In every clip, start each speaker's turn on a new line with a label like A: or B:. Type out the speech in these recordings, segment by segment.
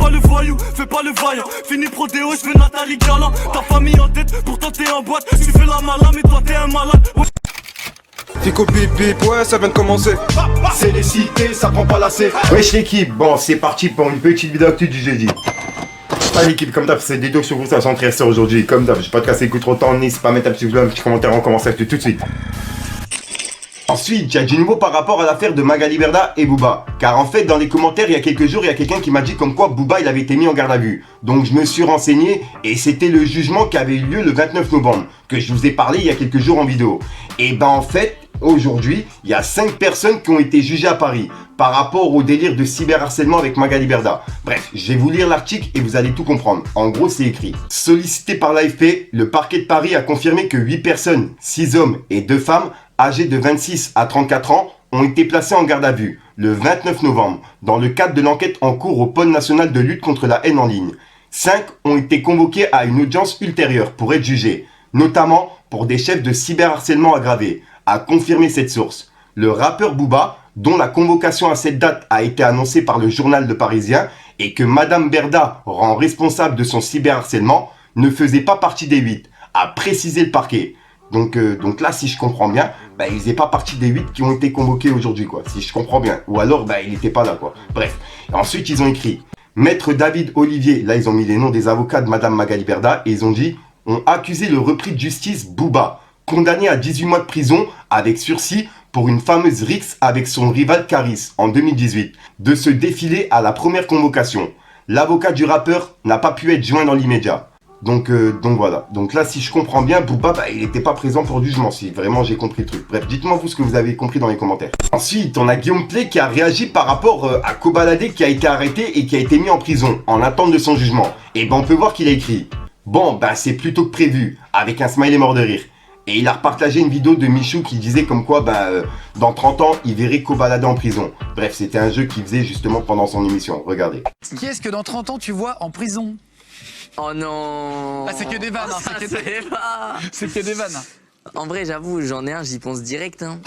A: pas le voyou, fais pas le vaillant. Fini prodéo, je fais Nathalie Galant. Ta famille en tête, pourtant t'es en boîte. Tu fais la malade, mais toi t'es un malade.
B: Fico bip bip, ouais ça vient de commencer.
C: C'est les cités, ça prend pas la C. Wesh l'équipe, bon c'est parti pour une petite vidéo actu du jeudi. Allez l'équipe, comme d'hab, c'est des docs sur vous, ça s'entraîne ça aujourd'hui. Comme d'hab, j'ai pas de casser écoute trop de temps, n'hésitez pas à mettre un petit commentaire, on commence avec tout de suite. Ensuite, il y a du nouveau par rapport à l'affaire de Magali Berda et Booba. Car en fait, dans les commentaires, il y a quelques jours, il y a quelqu'un qui m'a dit comme quoi Booba il avait été mis en garde à vue. Donc je me suis renseigné et c'était le jugement qui avait eu lieu le 29 novembre, que je vous ai parlé il y a quelques jours en vidéo. Et ben en fait, aujourd'hui, il y a 5 personnes qui ont été jugées à Paris par rapport au délire de cyberharcèlement avec Magali Berda. Bref, je vais vous lire l'article et vous allez tout comprendre. En gros, c'est écrit. Sollicité par l'AFP, le parquet de Paris a confirmé que 8 personnes, 6 hommes et 2 femmes, âgés de 26 à 34 ans, ont été placés en garde à vue le 29 novembre dans le cadre de l'enquête en cours au pôle national de lutte contre la haine en ligne. 5 ont été convoqués à une audience ultérieure pour être jugés, notamment pour des chefs de cyberharcèlement aggravés, a confirmé cette source. Le rappeur Booba, dont la convocation à cette date a été annoncée par le journal Le Parisien et que Madame Berda rend responsable de son cyberharcèlement, ne faisait pas partie des 8, a précisé le parquet. Donc là, si je comprends bien, il faisait pas partie des 8 qui ont été convoqués aujourd'hui, quoi. Si je comprends bien. Ou alors, il n'était pas là, quoi. Bref. Et ensuite, ils ont écrit Maître David Olivier. Là, ils ont mis les noms des avocats de Madame Magali Berda et ils ont dit ont accusé le repris de justice Booba, condamné à 18 mois de prison avec sursis pour une fameuse rixe avec son rival Caris en 2018, de se défiler à la première convocation. L'avocat du rappeur n'a pas pu être joint dans l'immédiat. Donc voilà. Donc là, si je comprends bien, Booba, il n'était pas présent pour le jugement, si vraiment j'ai compris le truc. Bref, dites-moi vous ce que vous avez compris dans les commentaires. Ensuite, on a Guillaume Play qui a réagi par rapport à Kobalade qui a été arrêté et qui a été mis en prison en attente de son jugement. Et on peut voir qu'il a écrit « Bon, c'est plutôt que prévu », avec un smiley mort de rire. Et il a repartagé une vidéo de Michou qui disait comme quoi, dans 30 ans, il verrait Kobalade en prison. Bref, c'était un jeu qu'il faisait justement pendant son émission. Regardez.
D: Qui est-ce que dans 30 ans tu vois en prison?
E: Oh non.
D: Ah, c'est que des vannes, hein, c'est que des vannes.
E: En vrai, j'avoue, j'en ai un, j'y pense direct. Hein.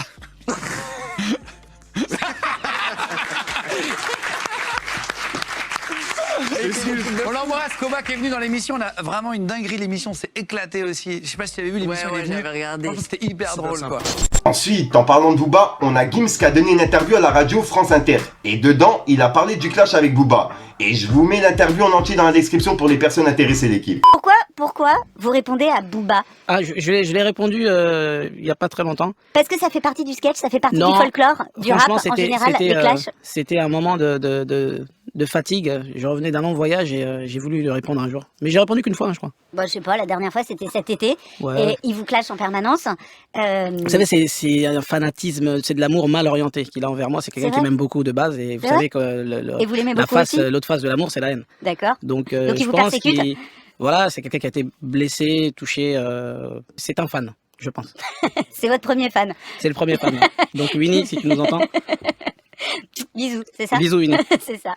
D: On l'embrasse, Koba qui est venu dans l'émission, on a vraiment une dinguerie, l'émission s'est éclatée aussi. Je sais pas si tu avais vu l'émission,
E: Ouais, j'avais regardé.
D: C'était hyper drôle quoi.
C: Ensuite, en parlant de Booba, on a Gims qui a donné une interview à la radio France Inter. Et dedans, il a parlé du clash avec Booba. Et je vous mets l'interview en entier dans la description pour les personnes intéressées, l'équipe.
F: Pourquoi vous répondez à Booba?
G: Ah, je l'ai répondu il y a pas très longtemps.
F: Parce que ça fait partie du sketch, ça fait partie
G: Non,
F: du folklore, du rap
G: franchement,
F: en général, les clashs.
G: c'était un moment de fatigue. Je revenais d'un long voyage et j'ai voulu lui répondre un jour. Mais j'ai répondu qu'une fois, je crois.
F: Bon, je sais pas, la dernière fois c'était cet été,
G: Ouais.
F: et il vous clash en permanence.
G: Vous savez, c'est un fanatisme, c'est de l'amour mal orienté qu'il a envers moi. C'est quelqu'un
F: C'est
G: qui
F: vrai
G: m'aime beaucoup de base. Et vous
F: C'est
G: savez que
F: Et vous l'aimez beaucoup aussi
G: l'autre face de l'amour, c'est la haine.
F: D'accord.
G: Donc
F: il
G: je
F: vous
G: pense
F: persécute
G: qu'il... Voilà, c'est quelqu'un qui a été blessé, touché. C'est un fan, je pense.
F: C'est votre premier fan.
G: C'est le premier fan. Donc Winnie, si tu nous entends.
F: Bisous, c'est ça?
G: Bisous Winnie.
F: C'est ça.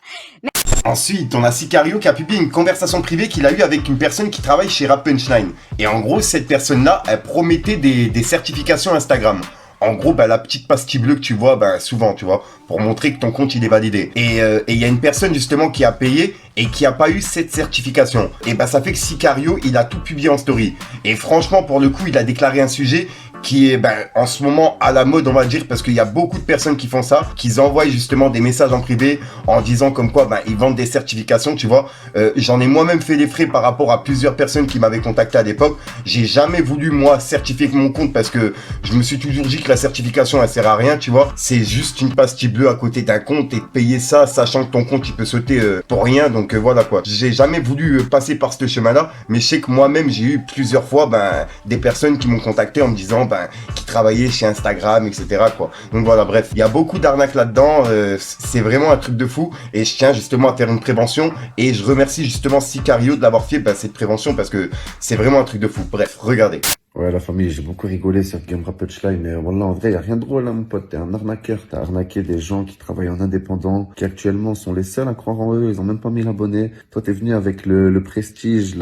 C: Ensuite, on a Sicario qui a publié une conversation privée qu'il a eue avec une personne qui travaille chez Rap Punchline. Et en gros, cette personne-là, elle promettait des certifications Instagram. En gros, la petite pastille bleue que tu vois souvent, tu vois, pour montrer que ton compte il est validé. Et il y a une personne justement qui a payé et qui a pas eu cette certification. Et ça fait que Sicario, il a tout publié en story. Et franchement, pour le coup, il a déclaré un sujet qui est en ce moment à la mode, on va dire, parce qu'il y a beaucoup de personnes qui font ça, qui envoient justement des messages en privé en disant comme quoi ils vendent des certifications, tu vois. J'en ai moi-même fait les frais par rapport à plusieurs personnes qui m'avaient contacté à l'époque. J'ai jamais voulu moi certifier mon compte parce que je me suis toujours dit que la certification elle sert à rien, tu vois. C'est juste une pastille bleue à côté d'un compte et de payer ça sachant que ton compte il peut sauter pour rien. Donc voilà quoi. J'ai jamais voulu passer par ce chemin-là, mais je sais que moi-même j'ai eu plusieurs fois des personnes qui m'ont contacté en me disant qui travaillaient chez Instagram, etc. quoi. Donc voilà, bref, il y a beaucoup d'arnaques là-dedans, c'est vraiment un truc de fou et je tiens justement à faire une prévention et je remercie justement Sicario de l'avoir fait cette prévention parce que c'est vraiment un truc de fou. Bref, regardez.
H: Ouais, la famille, j'ai beaucoup rigolé sur Game Rap Punchline, mais voilà, en vrai, y a rien de drôle, hein, mon pote. T'es un arnaqueur. T'as arnaqué des gens qui travaillent en indépendant, qui actuellement sont les seuls à croire en eux. Ils ont même pas 1000 abonnés. Toi, t'es venu avec le prestige,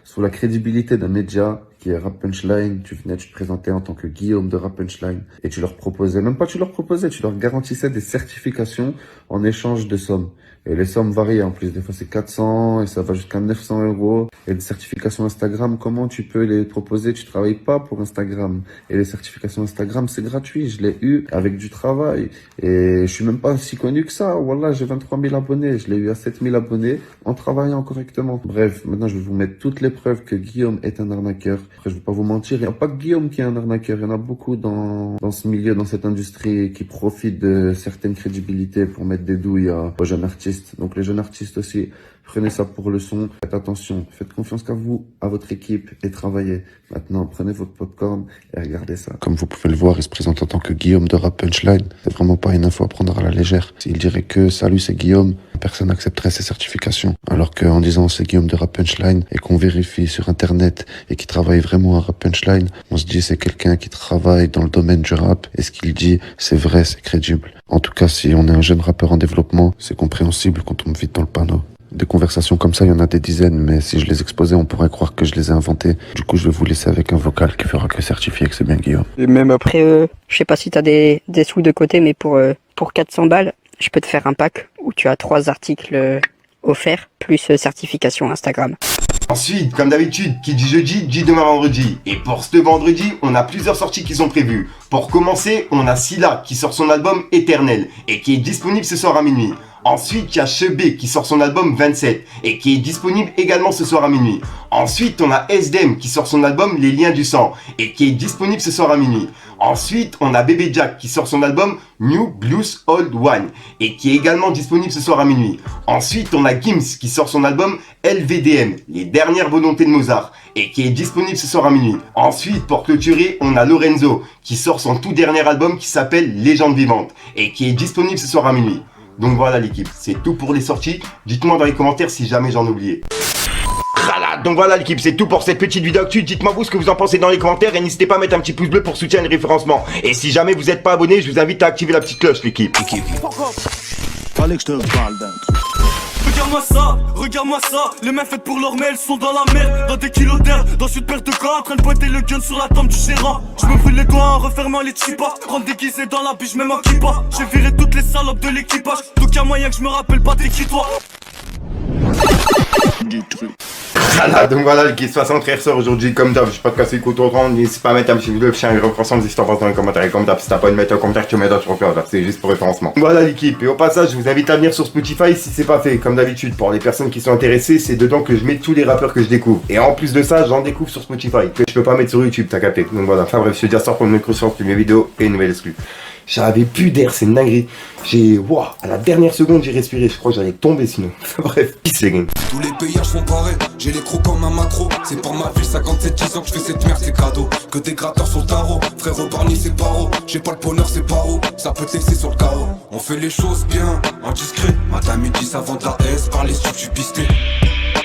H: sous la crédibilité d'un média qui est Rap Punchline. Tu venais, tu te présentais en tant que Guillaume de Rap Punchline et tu leur proposais, même pas tu leur proposais, tu leur garantissais des certifications en échange de sommes. Et les sommes varient en plus, des fois c'est 400 et ça va jusqu'à 900 euros. Et les certifications Instagram, comment tu peux les proposer? Tu travailles pas pour Instagram. Et les certifications Instagram, c'est gratuit, je l'ai eu avec du travail. Et je suis même pas si connu que ça. Voilà, j'ai 23 000 abonnés, je l'ai eu à 7 000 abonnés en travaillant correctement. Bref, maintenant je vais vous mettre toutes les preuves que Guillaume est un arnaqueur. Après, je vais pas vous mentir, il n'y a pas que Guillaume qui est un arnaqueur. Il y en a beaucoup dans ce milieu, dans cette industrie qui profitent de certaines crédibilités pour mettre des douilles aux jeunes artistes. Donc les jeunes artistes aussi, prenez ça pour leçon, faites attention, faites confiance qu'à vous, à votre équipe et travaillez. Maintenant, prenez votre popcorn et regardez ça. Comme vous pouvez le voir, il se présente en tant que Guillaume de Rap Punchline. C'est vraiment pas une info à prendre à la légère. S'il dirait que salut c'est Guillaume, personne n'accepterait ses certifications. Alors qu'en disant c'est Guillaume de Rap Punchline et qu'on vérifie sur internet et qu'il travaille vraiment à Rap Punchline, on se dit c'est quelqu'un qui travaille dans le domaine du rap et ce qu'il dit c'est vrai, c'est crédible. En tout cas, si on est un jeune rappeur en développement, c'est compréhensible quand on tombe vite dans le panneau. Des conversations comme ça, il y en a des dizaines, mais si je les exposais, on pourrait croire que je les ai inventées. Du coup, je vais vous laisser avec un vocal qui fera que certifier que c'est bien Guillaume.
B: Et même après.
I: Après, je sais pas si t'as des sous de côté, mais pour 400 balles, je peux te faire un pack où tu as 3 articles offerts, plus certification Instagram.
C: Ensuite, comme d'habitude, qui dit jeudi, dit demain vendredi. Et pour ce vendredi, on a plusieurs sorties qui sont prévues. Pour commencer, on a Scylla qui sort son album Éternel et qui est disponible ce soir à minuit. Ensuite, il y a Chebé qui sort son album 27 et qui est disponible également ce soir à minuit. Ensuite, on a SDM qui sort son album Les Liens du Sang et qui est disponible ce soir à minuit. Ensuite, on a Bébé Jack qui sort son album New Blues Old One et qui est également disponible ce soir à minuit. Ensuite, on a Gims qui sort son album LVDM, Les Dernières Volontés de Mozart, et qui est disponible ce soir à minuit. Ensuite, pour clôturer, on a Lorenzo qui sort son tout dernier album qui s'appelle Légende Vivante et qui est disponible ce soir à minuit. Donc voilà l'équipe, c'est tout pour les sorties. Dites-moi dans les commentaires si jamais j'en ai oublié. Donc voilà l'équipe, c'est tout pour cette petite vidéo actu. Dites-moi vous ce que vous en pensez dans les commentaires et n'hésitez pas à mettre un petit pouce bleu pour soutenir le référencement. Et si jamais vous n'êtes pas abonné, je vous invite à activer la petite cloche l'équipe.
A: Fallait que je te parle d'un truc. Regarde-moi ça, les mains faites pour leur mail sont dans la merde, dans des kilos d'air, dans une paire de gants, en train de pointer le gun sur la tombe du gérant. Je me brûle les doigts en refermant les chipas, rentre déguisé dans la biche, même en kippa. J'ai viré toutes les salopes de l'équipage, donc y'a moyen que je me rappelle pas des qui toi.
C: Voilà, donc voilà l'équipe 63 ressort aujourd'hui comme d'hab, je vais pas te casser le couteau au trône, n'hésite pas à mettre un petit vidéo, le chien et reprendre si t'en penses dans les commentaires, et comme d'hab, si t'as pas de mettre un commentaire, tu mets dans sur le c'est juste pour référencement. Voilà l'équipe, et au passage, je vous invite à venir sur Spotify si c'est pas fait, comme d'habitude, pour les personnes qui sont intéressées, c'est dedans que je mets tous les rappeurs que je découvre. Et en plus de ça, j'en découvre sur Spotify, que je peux pas mettre sur YouTube, t'as capté. Donc voilà, enfin bref, je te dis à ça pour une Microsoft, une vidéo et une nouvelle exclue. J'avais plus d'air, c'est une dinguerie. À la dernière seconde, j'ai respiré. Je crois que j'allais tomber sinon. Bref, peace les gars.
J: Tous les paysages sont pareils, j'ai les crocs comme un macro. C'est pour ma ville, 57-10 ans que je fais cette merde, c'est cadeau. Que des gratteurs sur le tarot, frère Barney c'est paro. J'ai pas le bonheur, c'est paro, ça peut te laisser sur le carreau. On fait les choses bien, en discret. Madame il dit ça vend de la S, par les stups, je suis pisté.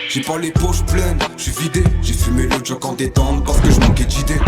J: J'ai pas les poches pleines, je suis vidé. J'ai fumé le joke en détente parce que je manquais d'idées.